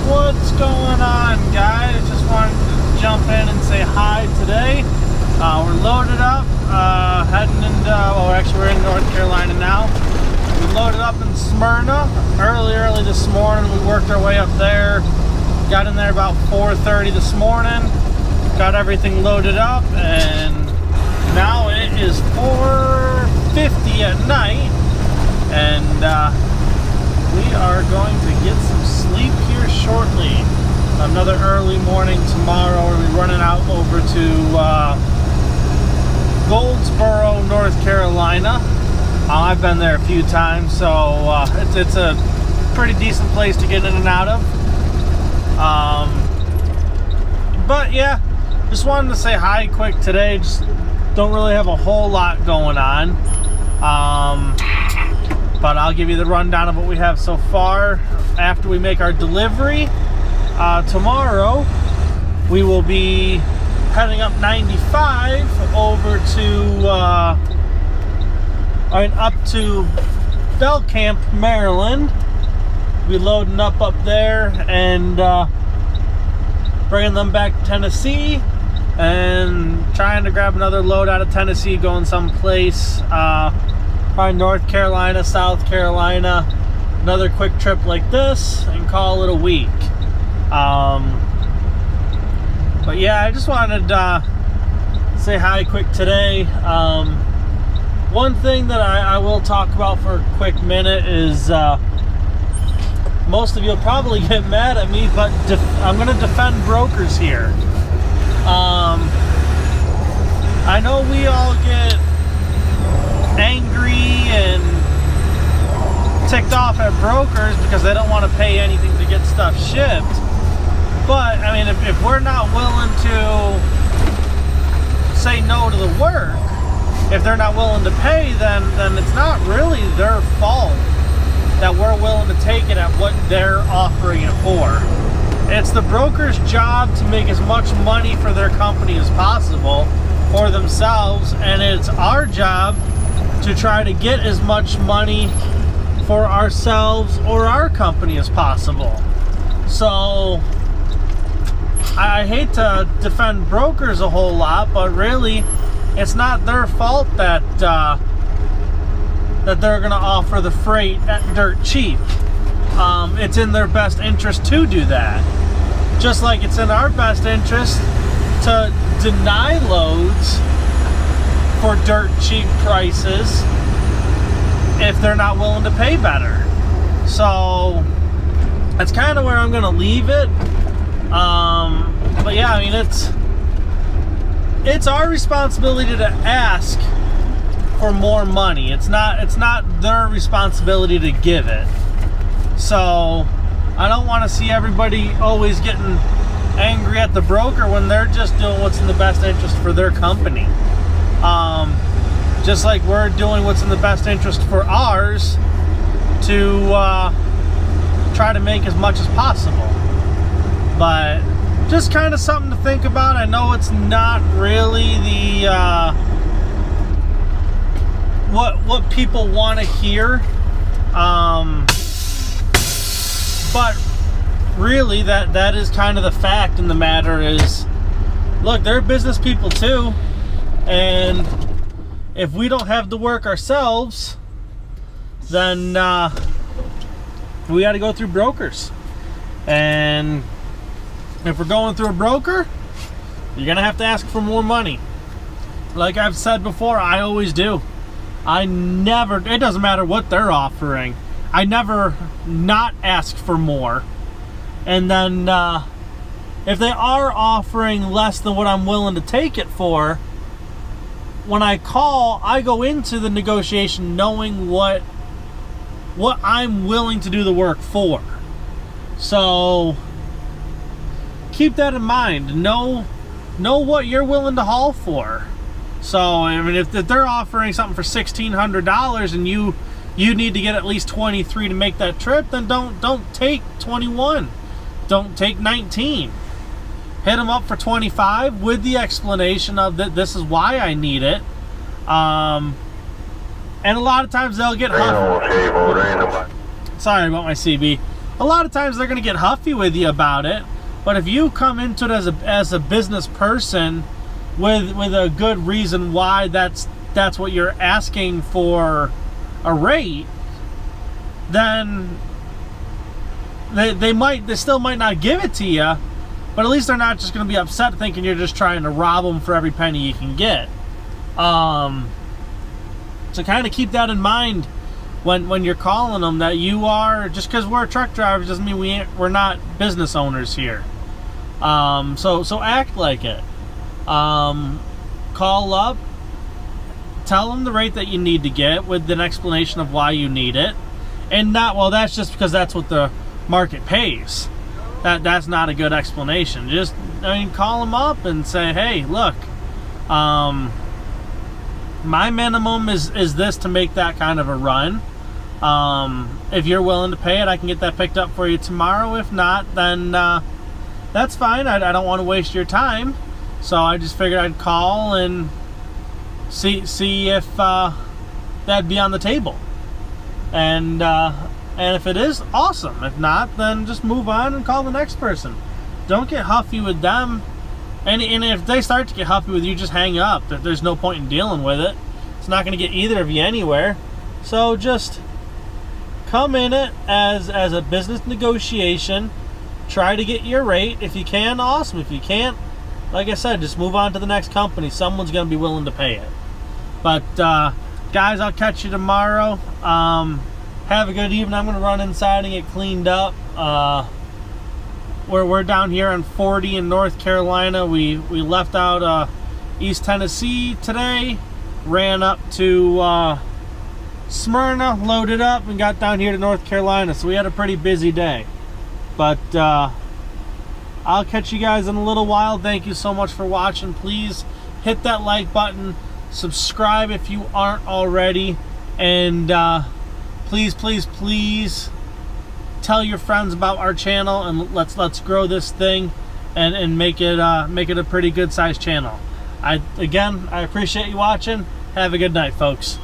What's going on, guys? Just wanted to jump in and say hi today. We're loaded up, heading into, well, actually we're in North Carolina now. We loaded up in Smyrna early this morning. We worked our way up there, got in there about 4:30 this morning, got everything loaded up, and now it is 4:50 at night, and we are going to get some sleep here shortly. Another early morning tomorrow. We'll be running out over to Goldsboro, North Carolina. I've been there a few times, so it's a pretty decent place to get in and out of. But yeah, just wanted to say hi quick today. Just don't really have a whole lot going on. But I'll give you the rundown of what we have so far. After we make our delivery tomorrow, we will be heading up 95 over to up to Belcamp, Maryland. We'll be loading up there and bringing them back to Tennessee and trying to grab another load out of Tennessee, going someplace probably North Carolina, South Carolina, another quick trip like this, and call it a week. But yeah, I just wanted to say hi quick today. One thing that I will talk about for a quick minute is most of you will probably get mad at me, but I'm going to defend brokers here. I know we all get angry and ticked off at brokers because they don't want to pay anything to get stuff shipped. But I mean, if we're not willing to say no to the work, if they're not willing to pay, then it's not really their fault that we're willing to take it at what they're offering it for. It's the broker's job to make as much money for their company as possible, for themselves, and it's our job to try to get as much money for ourselves or our company as possible. So I hate to defend brokers a whole lot, but really it's not their fault that that they're going to offer the freight at dirt cheap. It's in their best interest to do that, just like it's in our best interest to deny loads for dirt cheap prices if they're not willing to pay better. So that's kind of where I'm gonna leave it. But yeah, I mean, it's our responsibility to ask for more money. It's not their responsibility to give it. So I don't want to see everybody always getting angry at the broker when they're just doing what's in the best interest for their company. Just like we're doing what's in the best interest for ours to try to make as much as possible. But just kind of something to think about. I know it's not really the what people want to hear, but really that is kind of the fact in the matter is, look, they're business people too, and if we don't have the work ourselves, then we got to go through brokers. And if we're going through a broker, you're gonna have to ask for more money. Like I've said before, I always do. It doesn't matter what they're offering, I never not ask for more. And then if they are offering less than what I'm willing to take it for, when I call, I go into the negotiation knowing what I'm willing to do the work for. So keep that in mind. Know what you're willing to haul for. So I mean, if they're offering something for $1,600 and you need to get at least 23 to make that trip, then don't take 21. Don't take 19. Hit them up for 25 with the explanation of that this is why I need it. And a lot of times they'll get huffy. Sorry about my CB. A lot of times they're going to get huffy with you about it. But if you come into it as a business person with a good reason why that's what you're asking for a rate, then they still might not give it to you, but at least they're not just going to be upset thinking you're just trying to rob them for every penny you can get. So kind of keep that in mind when you're calling them, that you are, just because we're truck drivers doesn't mean we're not business owners here. So act like it. Call up, tell them the rate that you need to get with an explanation of why you need it, and not, well, that's just because that's what the market pays. That's not a good explanation. Just, I mean, call them up and say, hey, look, my minimum is this to make that kind of a run. If you're willing to pay it, I can get that picked up for you tomorrow. If not, then that's fine. I don't want to waste your time. So I just figured I'd call and see if that'd be on the table. And if it is, awesome. If not, then just move on and call the next person. Don't get huffy with them. And if they start to get huffy with you, just hang up. There's no point in dealing with it. It's not going to get either of you anywhere. So just come in it as a business negotiation. Try to get your rate. If you can, awesome. If you can't, like I said, just move on to the next company. Someone's going to be willing to pay it. But guys, I'll catch you tomorrow. Have a good evening. I'm going to run inside and get cleaned up. We're down here on 40 in North Carolina. We left out East Tennessee today, ran up to Smyrna, loaded up, and got down here to North Carolina. So we had a pretty busy day. But I'll catch you guys in a little while. Thank you so much for watching. Please hit that like button, subscribe if you aren't already, and please tell your friends about our channel, and let's grow this thing and make it a pretty good sized channel. I appreciate you watching. Have a good night, folks.